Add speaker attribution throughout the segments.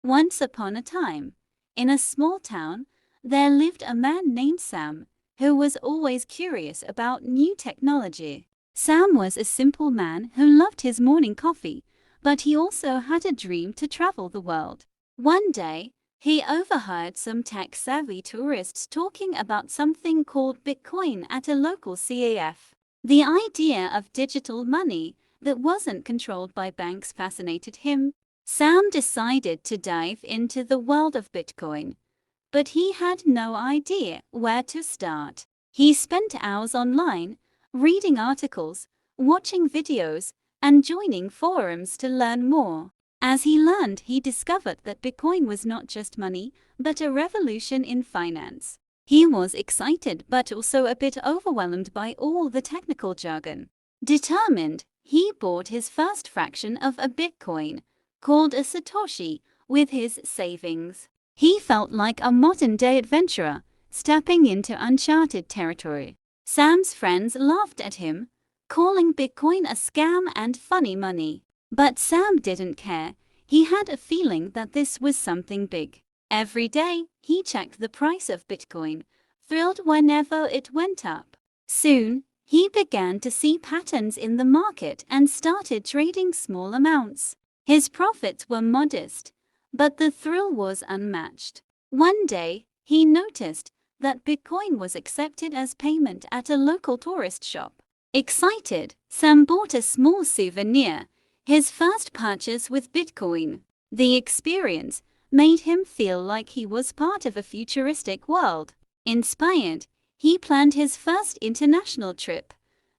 Speaker 1: Once upon a time, in a small town, there lived a man named Sam, who was always curious about new technology. Sam was a simple man who loved his morning coffee, but he also had a dream to travel the world. One day, he overheard some tech-savvy tourists talking about something called Bitcoin at a local CAF. The idea of digital money that wasn't controlled by banks fascinated him. Sam decided to dive into the world of Bitcoin, but he had no idea where to start. He spent hours online, reading articles, watching videos, and joining forums to learn more. As he learned, he discovered that Bitcoin was not just money, but a revolution in finance. He was excited but also a bit overwhelmed by all the technical jargon. Determined, he bought his first fraction of a Bitcoin, called a Satoshi, with his savings. He felt like a modern-day adventurer, stepping into uncharted territory. Sam's friends laughed at him, calling Bitcoin a scam and funny money. But Sam didn't care. He had a feeling that this was something big. Every day, he checked the price of Bitcoin, thrilled whenever it went up. Soon, he began to see patterns in the market and started trading small amounts. His profits were modest, but the thrill was unmatched. One day, he noticed that Bitcoin was accepted as payment at a local tourist shop. Excited, Sam bought a small souvenir, his first purchase with Bitcoin. The experience made him feel like he was part of a futuristic world. Inspired, he planned his first international trip,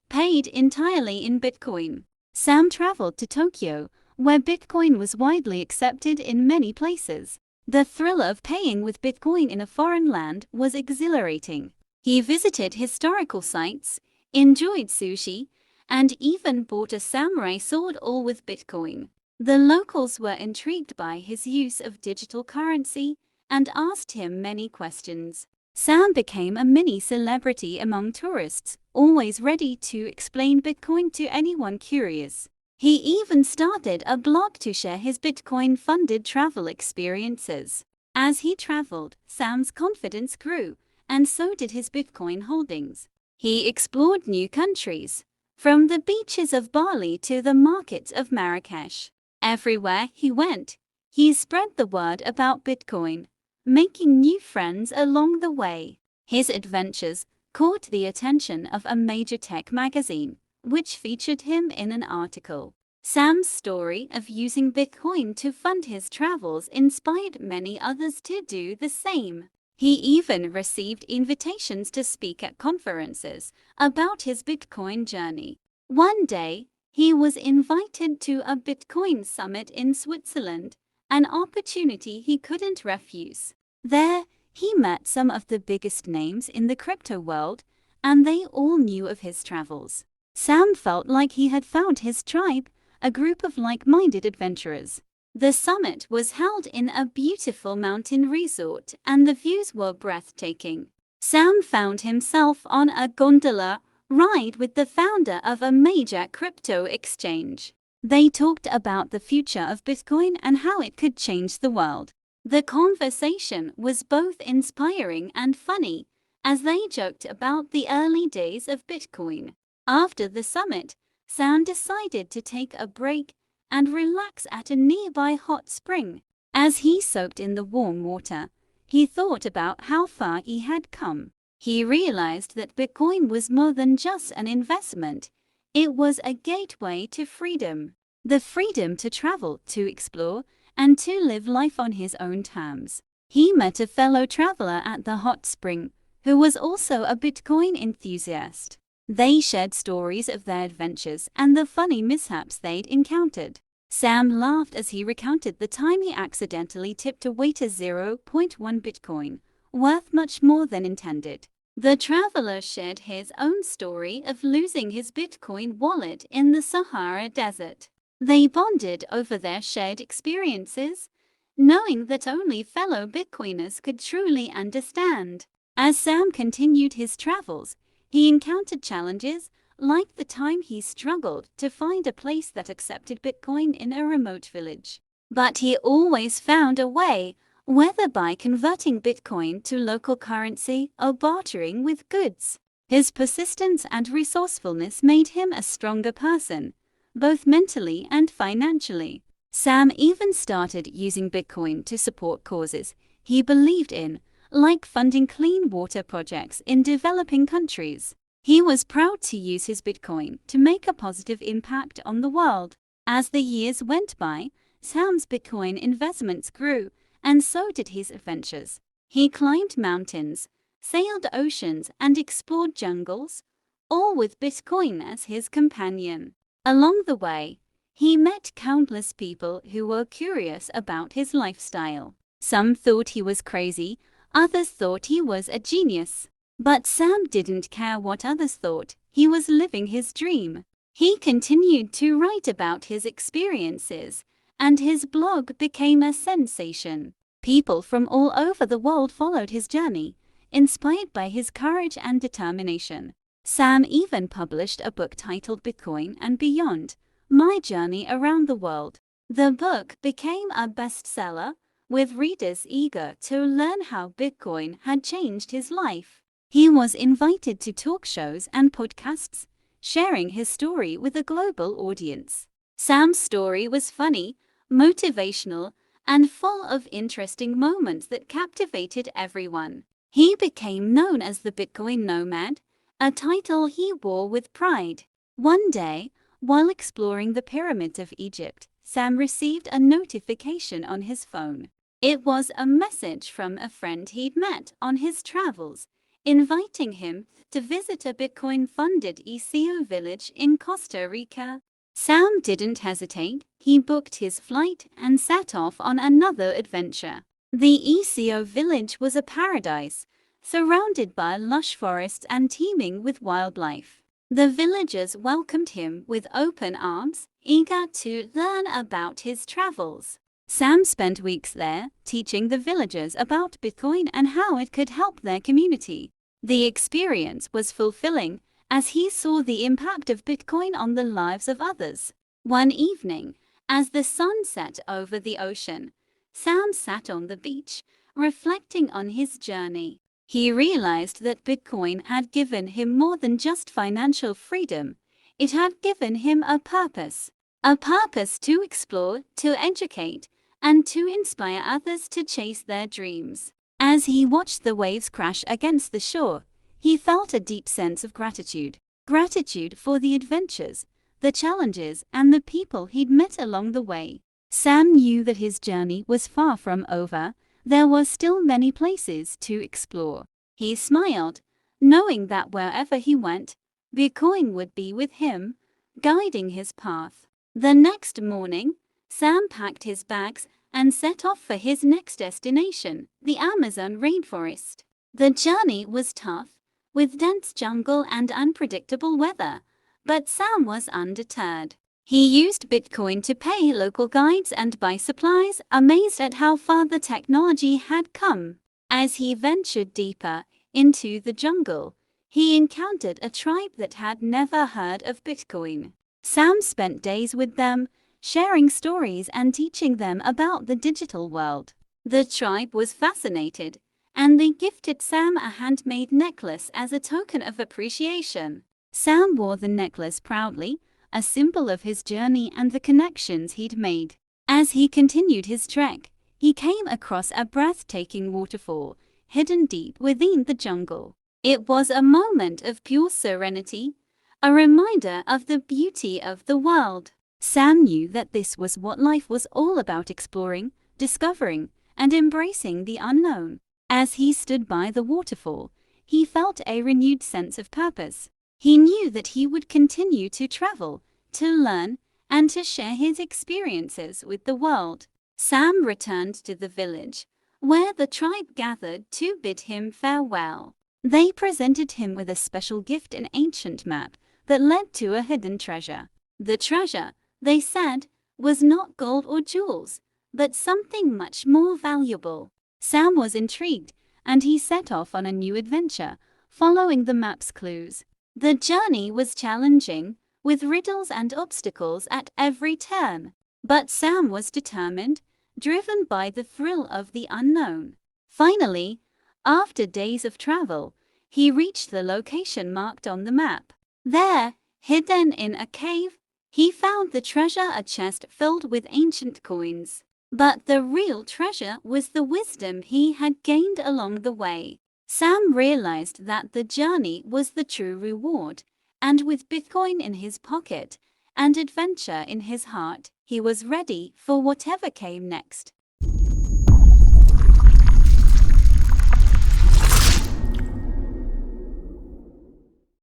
Speaker 1: paid entirely in Bitcoin. Sam traveled to Tokyo, where Bitcoin was widely accepted in many places. The thrill of paying with Bitcoin in a foreign land was exhilarating. He visited historical sites, enjoyed sushi, and even bought a samurai sword, all with Bitcoin. The locals were intrigued by his use of digital currency and asked him many questions. Sam became a mini celebrity among tourists, always ready to explain Bitcoin to anyone curious. He even started a blog to share his Bitcoin-funded travel experiences. As he traveled, Sam's confidence grew, and so did his Bitcoin holdings. He explored new countries, from the beaches of Bali to the markets of Marrakesh. Everywhere he went, he spread the word about Bitcoin, making new friends along the way. His adventures caught the attention of a major tech magazine, which featured him in an article. Sam's story of using Bitcoin to fund his travels inspired many others to do the same. He even received invitations to speak at conferences about his Bitcoin journey. One day, he was invited to a Bitcoin summit in Switzerland, an opportunity he couldn't refuse. There, he met some of the biggest names in the crypto world, and they all knew of his travels. Sam felt like he had found his tribe, a group of like-minded adventurers. The summit was held in a beautiful mountain resort, and the views were breathtaking. Sam found himself on a gondola ride with the founder of a major crypto exchange. They talked about the future of Bitcoin and how it could change the world. The conversation was both inspiring and funny, as they joked about the early days of Bitcoin. After the summit, Sam decided to take a break and relax at a nearby hot spring. As he soaked in the warm water, he thought about how far he had come. He realized that Bitcoin was more than just an investment. It was a gateway to freedom. The freedom to travel, to explore, and to live life on his own terms. He met a fellow traveler at the hot spring, who was also a Bitcoin enthusiast. They shared stories of their adventures and the funny mishaps they'd encountered. Sam laughed as he recounted the time he accidentally tipped a waiter 0.1 Bitcoin, worth much more than intended. The traveler shared his own story of losing his Bitcoin wallet in the Sahara Desert. They bonded over their shared experiences, knowing that only fellow Bitcoiners could truly understand. As Sam continued his travels, he encountered challenges, like the time he struggled to find a place that accepted Bitcoin in a remote village. But he always found a way, whether by converting Bitcoin to local currency or bartering with goods. His persistence and resourcefulness made him a stronger person, both mentally and financially. Sam even started using Bitcoin to support causes he believed in, like funding clean water projects in developing countries. He was proud to use his Bitcoin to make a positive impact on the world. As the years went by, Sam's Bitcoin investments grew, and so did his adventures. He climbed mountains, sailed oceans, and explored jungles, all with Bitcoin as his companion. Along the way, he met countless people who were curious about his lifestyle. Some thought he was crazy, others thought he was a genius. But Sam didn't care what others thought. He was living his dream. He continued to write about his experiences, and his blog became a sensation. People from all over the world followed his journey, inspired by his courage and determination. Sam even published a book titled Bitcoin and Beyond: My Journey Around the World. The book became a bestseller, with readers eager to learn how Bitcoin had changed his life. He was invited to talk shows and podcasts, sharing his story with a global audience. Sam's story was funny, motivational, and full of interesting moments that captivated everyone. He became known as the Bitcoin nomad, a title he wore with pride. One day, while exploring the pyramids of Egypt, Sam received a notification on his phone. It was a message from a friend he'd met on his travels, inviting him to visit a Bitcoin-funded ECO village in Costa Rica. Sam didn't hesitate. He booked his flight and set off on another adventure. The ECO village was a paradise, surrounded by lush forests and teeming with wildlife. The villagers welcomed him with open arms, eager to learn about his travels. Sam spent weeks there, teaching the villagers about Bitcoin and how it could help their community. The experience was fulfilling, as he saw the impact of Bitcoin on the lives of others. One evening, as the sun set over the ocean, Sam sat on the beach, reflecting on his journey. He realized that Bitcoin had given him more than just financial freedom. It had given him a purpose to explore, to educate, and to inspire others to chase their dreams. As he watched the waves crash against the shore, he felt a deep sense of gratitude. Gratitude for the adventures, the challenges, and the people he'd met along the way. Sam knew that his journey was far from over. There were still many places to explore. He smiled, knowing that wherever he went, Bitcoin would be with him, guiding his path. The next morning, Sam packed his bags and set off for his next destination, the Amazon rainforest. The journey was tough, with dense jungle and unpredictable weather, but Sam was undeterred. He used Bitcoin to pay local guides and buy supplies, amazed at how far the technology had come. As he ventured deeper into the jungle, he encountered a tribe that had never heard of Bitcoin. Sam spent days with them, sharing stories and teaching them about the digital world. The tribe was fascinated, and they gifted Sam a handmade necklace as a token of appreciation. Sam wore the necklace proudly, a symbol of his journey and the connections he'd made. As he continued his trek, he came across a breathtaking waterfall, hidden deep within the jungle. It was a moment of pure serenity, a reminder of the beauty of the world. Sam knew that this was what life was all about: exploring, discovering, and embracing the unknown. As he stood by the waterfall, he felt a renewed sense of purpose. He knew that he would continue to travel, to learn, and to share his experiences with the world. Sam returned to the village, where the tribe gathered to bid him farewell. They presented him with a special gift, an ancient map that led to a hidden treasure. The treasure, they said, was not gold or jewels, but something much more valuable. Sam was intrigued, and he set off on a new adventure, following the map's clues. The journey was challenging, with riddles and obstacles at every turn. But Sam was determined. driven by the thrill of the unknown. Finally, after days of travel, he reached the location marked on the map. There, hidden in a cave, he found the treasure, a chest filled with ancient coins. But the real treasure was the wisdom he had gained along the way. Sam realized that the journey was the true reward, and with Bitcoin in his pocket and adventure in his heart, he was ready for whatever came next.